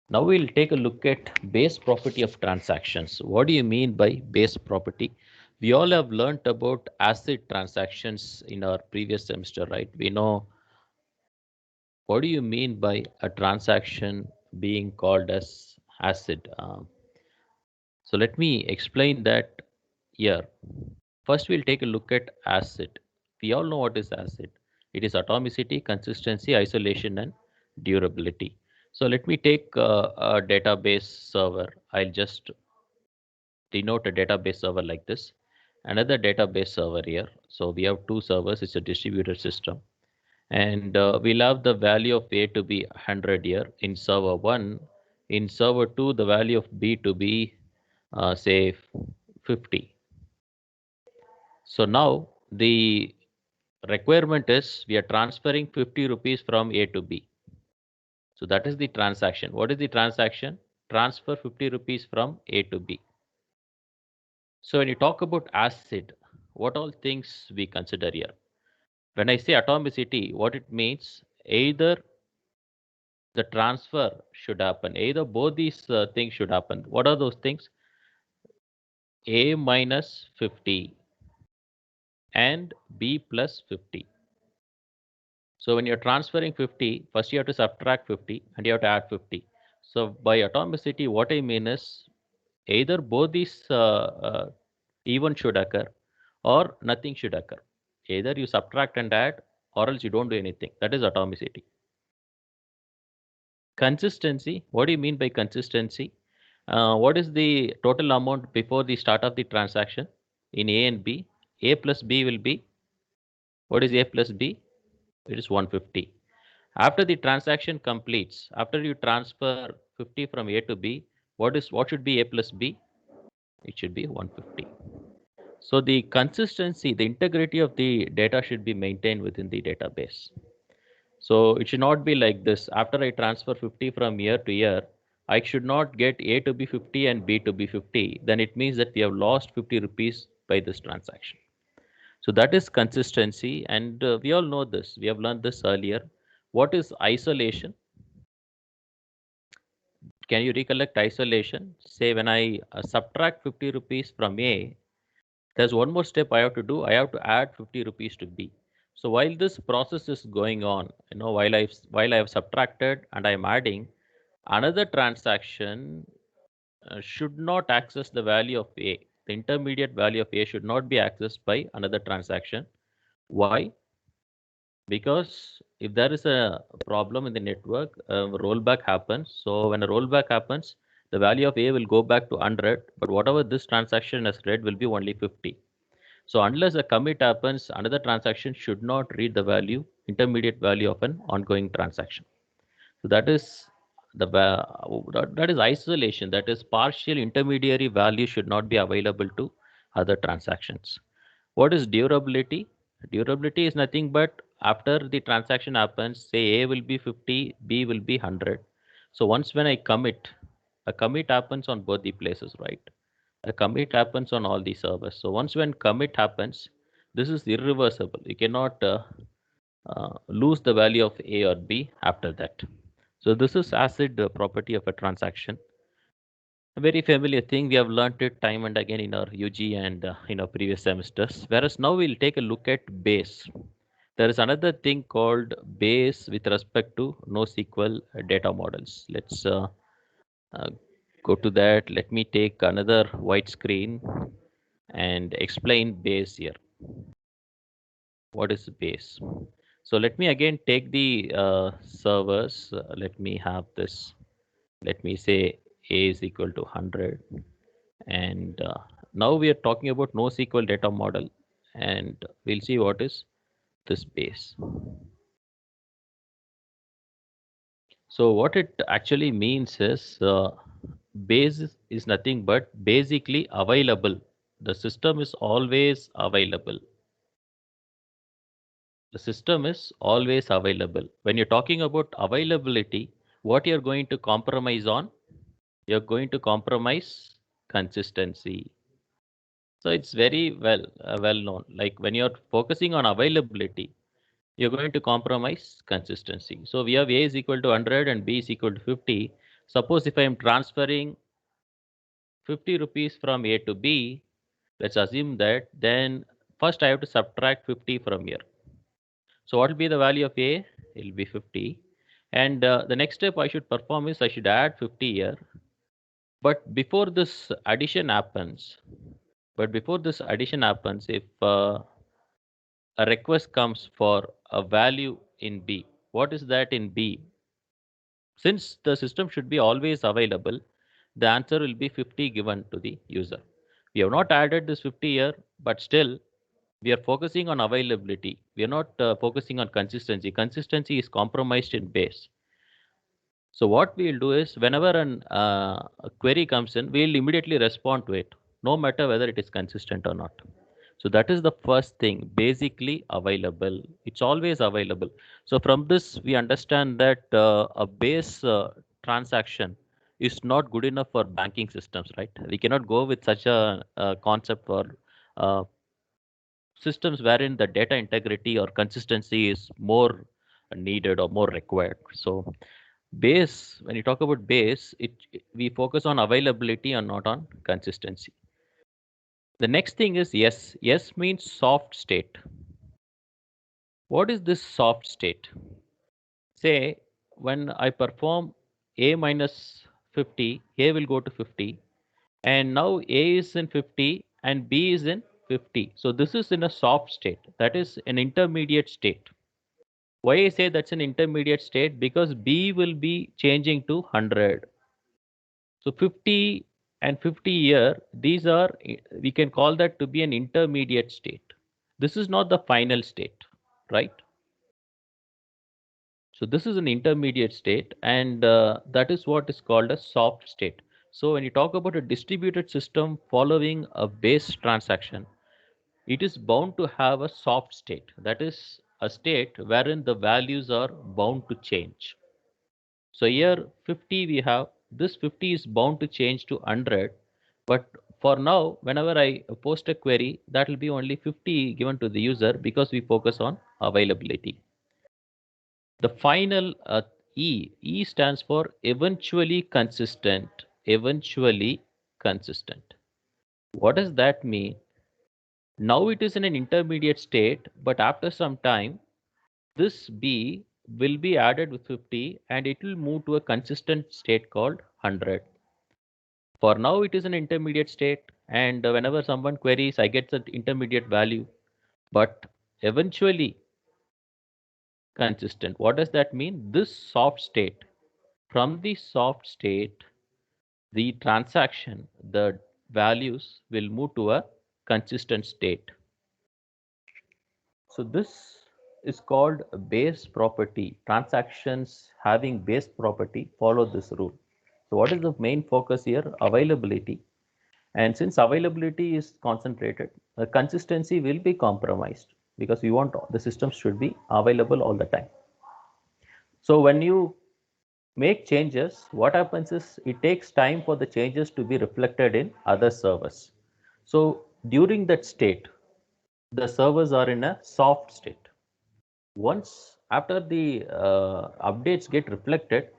Now we'll take a look at base property of transactions. What do you mean by base property? We all have learnt about ACID transactions in our previous semester, right? We know what do you mean by a transaction being called as ACID. So let me explain that here. First, we'll take a look at ACID. We all know what is ACID. It is atomicity, consistency, isolation, and durability. So let me take a database server. I'll just denote a database server like this. Another database server here. So we have two servers. It's a distributed system. And we'll have the value of A to be 100 here in server 1. In server 2, the value of B to be, say, 50. So now the requirement is we are transferring 50 rupees from A to B. So that is the transaction. What is the transaction? Transfer 50 rupees from A to B. So when you talk about acid, what all things we consider here? When I say atomicity, what it means, either the transfer should happen, either both these things should happen. What are those things? A minus 50 and B plus 50. So when you're transferring 50, first you have to subtract 50 and you have to add 50. So by atomicity, what I mean is either both these events should occur or nothing should occur. Either you subtract and add or else you don't do anything. That is atomicity. Consistency. What do you mean by consistency? What is the total amount before the start of the transaction in A and B? A plus B will be, what is A plus B? It is 150. After the transaction completes, after you transfer 50 from A to B, what should be A plus B? It should be 150. So the consistency, the integrity of the data should be maintained within the database. So it should not be like this. After I transfer 50 from year to year, I should not get A to be 50 and B to be 50. Then it means that we have lost 50 rupees by this transaction. So that is consistency, and we all know this. We have learned this earlier. What is isolation? Can you recollect isolation? Say when I subtract 50 rupees from A, there's one more step I have to do. I have to add 50 rupees to B. So while this process is going on, while I have subtracted and I am adding, another transaction should not access the value of A. The intermediate value of A should not be accessed by another transaction. Why? Because if there is a problem in the network, rollback happens. So when a rollback happens, the value of A will go back to 100, but whatever this transaction has read will be only 50. So unless a commit happens, another transaction should not read the value, intermediate value of an ongoing transaction. So that is that is isolation. That is partial intermediary value should not be available to other transactions. What is durability? Durability is nothing but after the transaction happens, say A will be 50, B will be 100. So once when I commit, a commit happens on both the places, right? A commit happens on all the servers. So once when commit happens, this is irreversible. You cannot lose the value of A or B after that. So this is acid property of a transaction. A very familiar thing. We have learnt it time and again in our UG and in our previous semesters. Whereas now we'll take a look at base. There is another thing called base with respect to NoSQL data models. Let's uh, go to that. Let me take another white screen and explain base here. What is base? So let me again take the servers. Let me have this. Let me say A is equal to 100. And now we are talking about NoSQL data model. And we'll see what is this base. So what it actually means is base is nothing but basically available. The system is always available. The system is always available. When you're talking about availability, what you're going to compromise on? You're going to compromise consistency. So it's very well known. Like when you're focusing on availability, you're going to compromise consistency. So we have A is equal to 100 and B is equal to 50. Suppose if I am transferring 50 rupees from A to B, let's assume that, then first I have to subtract 50 from here. So what will be the value of A? It will be 50. And the next step I should perform is I should add 50 here. But before this addition happens, if a request comes for a value in B, what is that in B? Since the system should be always available, the answer will be 50 given to the user. We have not added this 50 here, but still we are focusing on availability. We are not focusing on consistency. Consistency is compromised in base. So what we'll do is whenever a query comes in, we'll immediately respond to it, no matter whether it is consistent or not. So that is the first thing, basically available. It's always available. So from this, we understand that a base transaction is not good enough for banking systems, right? We cannot go with such a concept for uh, systems wherein the data integrity or consistency is more needed or more required. So base, when you talk about base, we focus on availability and not on consistency. The next thing is yes. Yes means soft state. What is this soft state? Say when I perform A minus 50, A will go to 50, and now A is in 50 and B is in 50. So this is in a soft state. That is an intermediate state. Why I say that's an intermediate state? Because B will be changing to 100. So 50 and 50 here, these are, we can call that to be an intermediate state. This is not the final state, right? So this is an intermediate state, and that is what is called a soft state. So when you talk about a distributed system following a base transaction, it is bound to have a soft state. That is a state wherein the values are bound to change. So here 50 we have, this 50 is bound to change to 100, but for now whenever I post a query, that will be only 50 given to the user because we focus on availability. The final E stands for eventually consistent. Eventually consistent. What does that mean? Now it is in an intermediate state, but after some time, this B will be added with 50 and it will move to a consistent state called 100. For now, it is an intermediate state, and whenever someone queries, I get that intermediate value, but eventually consistent. What does that mean? This soft state, from the soft state, the transaction, the values will move to a consistent state. So this is called a base property. Transactions having base property follow this rule. So what is the main focus here? Availability. And since availability is concentrated, the consistency will be compromised because we want the systems should be available all the time. So when you make changes, what happens is it takes time for the changes to be reflected in other servers. So during that state, the servers are in a soft state. Once after the updates get reflected,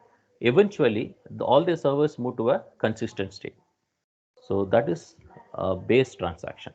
eventually all the servers move to a consistent state. So that is a base transaction.